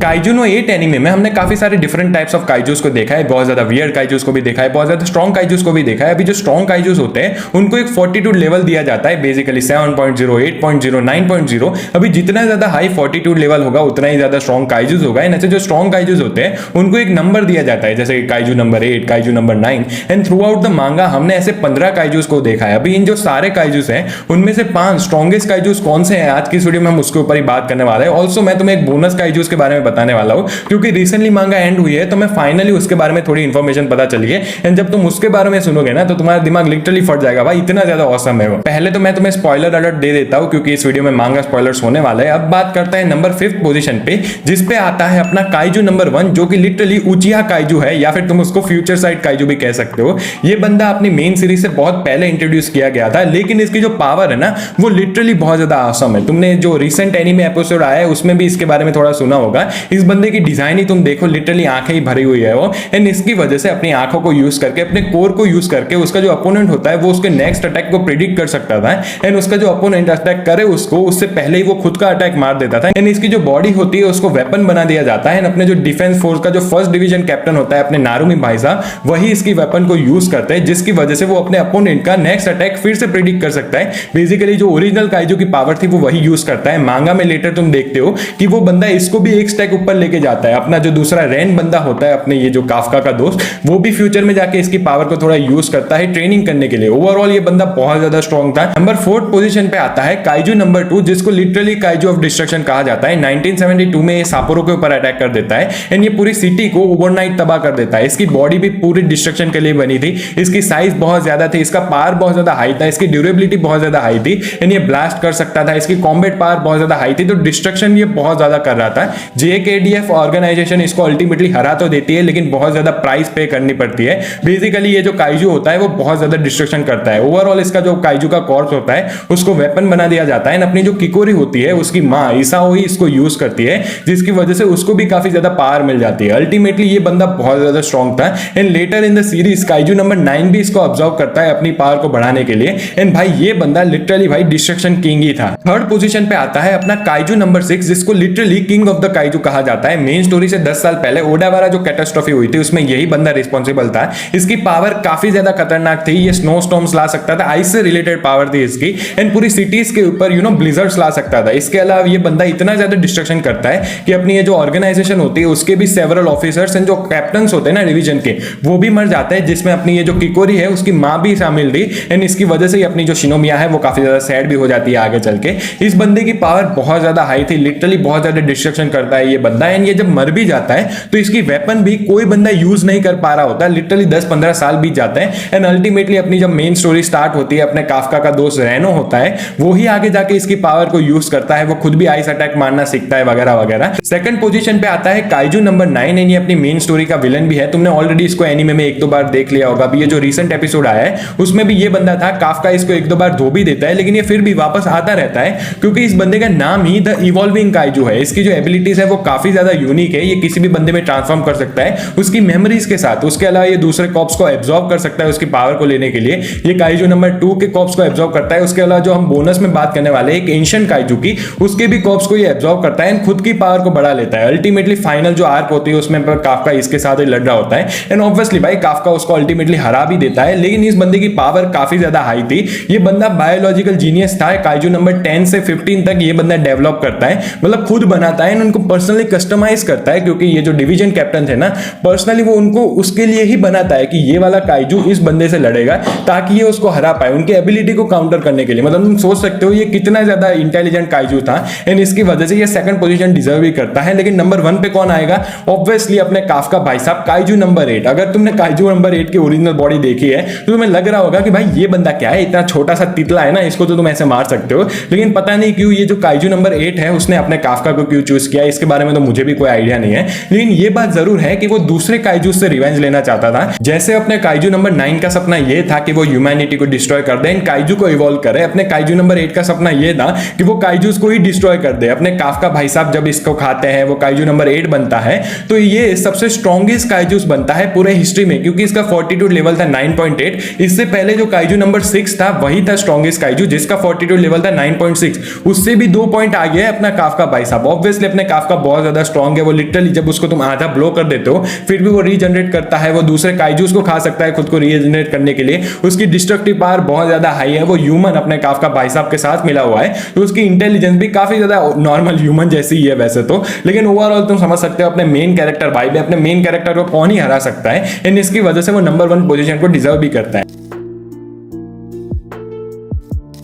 Kaiju no 8 anime में हमने काफी सारे डिफरेंट टाइप्स ऑफ काइजूस को देखा है, बहुत ज्यादा वियर्ड काइजूस को भी देखा है, बहुत ज्यादा स्ट्रॉन्ग काइजूस को भी देखा है। अभी जो स्ट्रॉन्ग काइजूस होते हैं उनको एक 42 लेवल दिया जाता है, बेसिकली 7.0, 8.0, 9.0। अभी जितना ज्यादा हाई 42 लेवल होगा उतना ही ज्यादा स्ट्रॉन्ग काइजूस होगा। ऐसे जो स्ट्रॉन्ग काइजूस होते हैं उनको एक नंबर दिया जाता है, जैसे kaiju number 8, kaiju number 9। And through out the मांगा हमने ऐसे 15 काइजूस को देखा है। अभी इन जो सारे काइजूस हैं उनमें से 5 स्ट्रॉन्गेस्ट काइजूस कौन से हैं, आज की वीडियो में हम उसके ऊपर ही बात करने वाले हैं। ऑल्सो मैं तुम्हें एक बोनस काइजूस के बारे में बताने वाला हूं, क्योंकि रिसेंटली मांगा एंड हुई है तो मैं फाइनली उसके बारे में थोड़ी इंफॉर्मेशन पता चली है। एंड जब तुम उसके बारे में सुनोगे ना तो तुम्हारा दिमाग लिटरली फट जाएगा, भाई इतना ज्यादा ऑसम है वो। पहले तो मैं तुम्हें स्पॉइलर अलर्ट दे देता हूं, क्योंकि इस वीडियो में मांगा स्पॉयलर्स होने वाला है। अब बात करते हैं नंबर 5th पोजीशन पे, जिस पे आता है अपना काइजू नंबर 1, जो कि लिटरली उचिहा काइजू है, या फिर तुम उसको फ्यूचर साइड काइजू भी कह सकते हो। ये बंदा अपनी मेन सीरीज से बहुत पहले इंट्रोड्यूस किया गया था, लेकिन इसकी जो पावर है ना वो लिटरली बहुत ज्यादा ऑसम है। तुमने जो रिसेंट एनीमे एपिसोड आया है उसमें भी इसके बारे में थोड़ा सुना होगा। इस बंदे की डिजाइन ही तुम देखो, लिटरली आंखें ही भरी हुई है वो। एंड इसकी वजह से अपनी आंखों को यूज करके, अपने कोर को यूज करके, उसका जो अपोनेंट होता है वो उसके नेक्स्ट अटैक को प्रिडिक्ट कर सकता था। एंड उसका जो अपोनेंट अटैक करे उसको, उससे पहले ही वो खुद का अटैक मार देता था। एंड इसकी जो बॉडी होती है उसको वेपन बना दिया जाता है। अपने जो डिफेंस फोर्स का जो फर्स्ट डिवीजन कैप्टन होता है अपने नारुमी भाई साहब, वही इसकी वेपन को यूज करते हैं, जिसकी वजह से वो अपने अपोनेंट का नेक्स्ट अटैक फिर से प्रिडिक्ट कर सकता है। बेसिकली जो ओरिजिनल काइजू की पावर थी वो वही यूज करता है। मांगा में लेटर तुम देखते हो कि वो बंदा इसको भी एक स्टेक ऊपर लेके जाता है। अपना जो दूसरा रेन बंदा होता है, अपने ये जो काफका का दोस्त, वो भी फ्यूचर में जाके इसकी पावर को थोड़ा यूज करता है ट्रेनिंग करने के लिए। ओवरऑल ये बंदा बहुत ज्यादा स्ट्रॉन्ग था। नंबर 4th पोजीशन पे आता है काइजू नंबर 2, जिसको लिटरली काइजू ऑफ डिस्ट्रक्शन कहा जाता है। 1972 में ये सापोरो के ऊपर अटैक कर देता है एंड ये पूरी सिटी को ओवरनाइट तबाह कर देता है। इसकी बॉडी भी पूरी डिस्ट्रक्शन के लिए बनी थी, इसकी साइज बहुत ज्यादा थी, इसका पावर बहुत ज्यादा हाई था, इसकी ड्यूरेबिलिटी बहुत ज्यादा हाई थी एंड ये ब्लास्ट कर सकता था, इसकी कॉम्बैट पावर बहुत ज्यादा हाई थी, तो डिस्ट्रक्शन ये बहुत ज्यादा कर रहा था। JKDF ऑर्गेनाइजेशन इसको अल्टीमेटली हरा तो देती है, लेकिन बहुत ज्यादा प्राइस पे करनी पड़ती है। बेसिकली ये जो काइजू होता है वो बहुत ज्यादा डिस्ट्रक्शन करता है। ओवरऑल इसका जो काइजू का कॉर्प्स होता है उसको वेपन बना दिया जाता है। अपनी जो किकोरी होती है उसकी मां इसाओ ही इसको यूज करती है, जिसकी वजह से उसको भी काफी ज्यादा पावर मिल जाती है। अल्टीमेटली ये बंदा बहुत ज्यादा स्ट्रॉन्ग था and later in the series kaiju number 9 भी इसको ऑब्जर्व करता है अपनी पावर को बढ़ाने के लिए। एंड भाई ये बंदा लिटरली भाई डिस्ट्रक्शन किंग ही था। 3rd पोजीशन पे आता है अपना काइजू नंबर 6, जिसको literally king of the kaiju कहा जाता है। मेन स्टोरी से 10 साल पहले ओडावारा जो कैटास्ट्रोफी हुई थी उसमें यही बंदा रिस्पॉन्सिबल था। इसकी पावर काफी ज्यादा खतरनाक थी, ये स्नो स्टॉर्म्स ला सकता था, आइस से रिलेटेड पावर थी इसकी। एंड पूरी सिटीज के ऊपर ब्लिजर्ड्स ला सकता था। इसके अलावा ये बंदा इतना ज्यादा डिस्ट्रक्शन करता है कि अपनी ये जो ऑर्गेनाइजेशन होती है उसके भी सेवरल ऑफिसर्स एंड जो कैप्टन्स होते हैं ना डिवीजन के, वो भी मर जाते हैं, जिसमें अपनी ये जो किकोरी है उसकी मां भी शामिल थी। एंड इसकी वजह से अपनी जो शिनोमिया है वो काफी ज्यादा सैड भी हो जाती है आगे चल के। इस बंदे की पावर बहुत ज्यादा हाई थी, लिटरली बहुत ज्यादा डिस्ट्रक्शन करता है ये बंदा। एंड ये जब मर भी जाता है तो इसकी वेपन भी कोई बंदा यूज नहीं कर पा रहा होता, लिटरली 10-15 साल बीत जाते हैं। एंड अल्टीमेटली अपनी जब मेन स्टोरी स्टार्ट होती है, अपने काफका का दोस्त रेनो होता है, वो ही आगे जाके इसकी पावर को यूज करता है, वो खुद भी आइस अटैक मारना सीखता है वगैरह वगैरह। 2nd पोजीशन पे आता है काइजू नंबर 9 एंड ये अपनी मेन स्टोरी का विलन भी है। तुमने ऑलरेडी इसको एनीमे में 1-2 बार देख लिया होगा। अभी ये जो रिसेंट एपिसोड आया है उसमें भी ये बंदा था। काफका इसको 1-2 बार धो भी देता है, लेकिन ये फिर भी वापस आता रहता है, क्योंकि इस बंदे का नाम ही द इवॉल्विंग काइजू है। इसकी जो एबिलिटीज है वो काफी ज्यादा यूनिक है, ये किसी भी बंदे में ट्रांसफॉर्म कर सकता है उसकी मेमोरीज के साथ। उसके अलावा ये दूसरे कॉप्स को एब्जॉर्ब कर सकता है उसकी पावर को लेने के लिए। ये काइजू नंबर 2 के कॉप्स को एब्जॉर्ब करता है। उसके अलावा जो हम बोनस में बात करने वाले हैं एक एंशिएंट काइजू की, उसके भी कॉप्स को ये एब्जॉर्ब करता है एंड खुद की पावर को बढ़ा लेता है। अल्टीमेटली फाइनल जो आर्क होती है उसमें काफका इसके साथ ही लड़ रहा होता है एंड ऑब्वियसली भाई काफका उसको अल्टीमेटली हरा भी देता है। लेकिन इस बंदे की पावर काफी ज्यादा हाई थी। ये बंदा बायोलॉजिकल जीनियस था। काइजू नंबर 10 से 15 तक ये बंदा डेवलप करता है, मतलब खुद बनाता है, उनको पर्सनली कस्टमाइज करता है, क्योंकि ये जो डिवीजन कैप्टन थे ना पर्सनली वो उनको उसके लिए ही बनाता है कि ये वाला काइजू इस बंदे से लड़ेगा ताकि ये उसको हरा पाए, उनकी एबिलिटी को काउंटर करने के लिए। मतलब तुम सोच सकते हो ये कितना ज्यादा इंटेलिजेंट काइजू था एंड इसकी वजह से ये 2nd पोजीशन डिजर्व भी करता है। लेकिन नंबर 1 पे कौन आएगा? ऑब्वियसली अपने काफका भाई साहब काइजू नंबर 8। अगर तुमने काइजू नंबर 8 की ओरिजिनल बॉडी देखी है तो तुम्हें लग रहा होगा कि भाई ये बंदा क्या है, इतना छोटा सा तितला है ना, इसको तो तुम ऐसे मार सकते हो। लेकिन पता नहीं क्यों ये जो काइजू नंबर 8 है उसने अपने काफका को क्यों चूज किया, इसके बारे में तो मुझे भी कोई आइडिया नहीं है। लेकिन ये बात जरूर है कि वो दूसरे काइजू से रिवेंज लेना चाहता था। जैसे अपने काइजू नंबर 9 का सपना ये था कि वो ह्यूमैनिटी को डिस्ट्रॉय कर दे, काइजू को इवॉल्व करे। अपने काइजू नंबर 8 का सपना ये था कि वो काइजूस को ही डिस्ट्रॉय कर दे। अपने काफका भाई साहब जब इसको खाते हैं वो काइजू नंबर 8 बनता है, तो ये सबसे स्ट्रॉन्गेस्ट काइजूस बनता है पूरे हिस्ट्री में, क्योंकि इसका फॉर्टीट्यूड लेवल था 9.8। इससे पहले जो काइजू नंबर 6 था वही था स्ट्रॉन्गेस्ट काइजू, जिसका फॉर्टीट्यूड लेवल था 9.6। उससे भी 2 पॉइंट आ गया है अपना काफका भाई साहब। ऑब्वियसली अपने काफका बहुत ज्यादा स्ट्रॉन्ग है। वो लिटरली जब उसको तुम आधा ब्लो कर देते हो फिर भी वो रीजनरेट करता है, वो दूसरे काइजूस को खा सकता है खुद को रीजनरेट करने के लिए। उसकी डिस्ट्रक्टिव पावर बहुत ज्यादा हाई है। वो ह्यूमन अपने काफका भाई साहब के साथ मिला हुआ है, तो उसकी इंटेलिजेंस भी काफी ज्यादा नॉर्मल ह्यूमन जैसी ही है वैसे तो। लेकिन ओवरऑल तुम समझ सकते हो अपने मेन कैरेक्टर भाई भी, अपने मेन कैरेक्टर को कौन ही हरा सकता है, एंड इसकी वजह से वो नंबर 1 पोजीशन को डिजर्व भी करता है।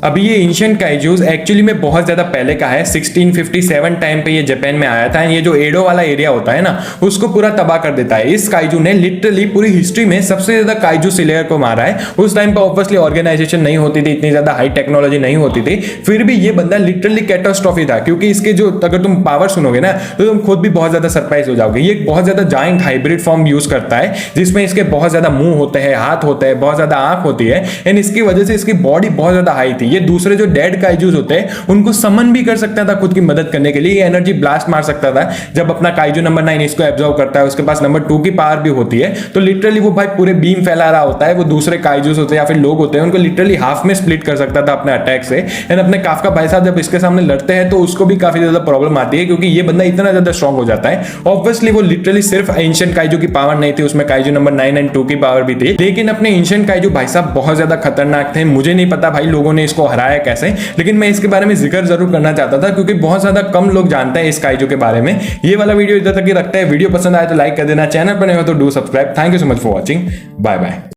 अभी ये एंशिएंट काइजूस एक्चुअली में बहुत ज्यादा पहले का है। 1657 टाइम पे ये जापान में आया था। ये जो एडो वाला एरिया होता है ना, उसको पूरा तबाह कर देता है। इस काइजू ने लिटरली पूरी हिस्ट्री में सबसे ज्यादा काइजू स्लेयर को मारा है। उस टाइम पे ऑब्वियसली ऑर्गेनाइजेशन नहीं होती थी, इतनी ज्यादा हाई टेक्नोलॉजी नहीं होती थी, फिर भी ये बंदा लिटरली कैटास्ट्रॉफी था। क्योंकि इसके जो अगर तुम पावर सुनोगे ना तो तुम खुद भी बहुत ज्यादा सरप्राइज हो जाओगे। ये बहुत ज्यादा जायंट हाइब्रिड फॉर्म यूज करता है, जिसमें इसके बहुत ज्यादा मुंह होते हैं, हाथ होते हैं, बहुत ज्यादा आंख होती है, एंड इसकी वजह से इसकी बॉडी बहुत ज्यादा हाई थी। ये दूसरे जो डेड काइजूस होते हैं उनको समन भी कर सकता था खुद की मदद करने के लिए। ये एनर्जी ब्लास्ट मार सकता था जब अपना काइजू नंबर 9 इसको एब्जॉर्ब करता है। उसके पास नंबर 2 की पावर भी होती है, तो लिटरली वो भाई पूरे बीम फैला रहा होता है। वो दूसरे काइजूस होते हैं या फिर लोग होते हैं उनको लिटरली हाफ में स्प्लिट कर सकता था अपने अटैक से। एंड अपने काफका भाई साहब जब इसके सामने लड़ते हैं तो उसको भी काफी ज्यादा प्रॉब्लम आती है, क्योंकि ये बंदा इतना ज्यादा स्ट्रॉन्ग हो जाता है। ऑब्वियसली वो लिटरली सिर्फ एंशिएंट काइजू की पावर नहीं थी, उसमें काइजू नंबर 9 एंड 2 की पावर भी थी। लेकिन अपने एंशिएंट काइजू भाई साहब बहुत ज्यादा खतरनाक थे। मुझे नहीं पता भाई लोगों ने इसको हराया कैसे, लेकिन मैं इसके बारे में जिक्र जरूर करना चाहता था क्योंकि बहुत ज्यादा कम लोग जानते हैं इस काइजू के बारे में। ये वाला वीडियो इधर तक ही रखता है। वीडियो पसंद आए तो लाइक कर देना, चैनल पर नए हो तो do subscribe. Thank you so much for watching, bye bye.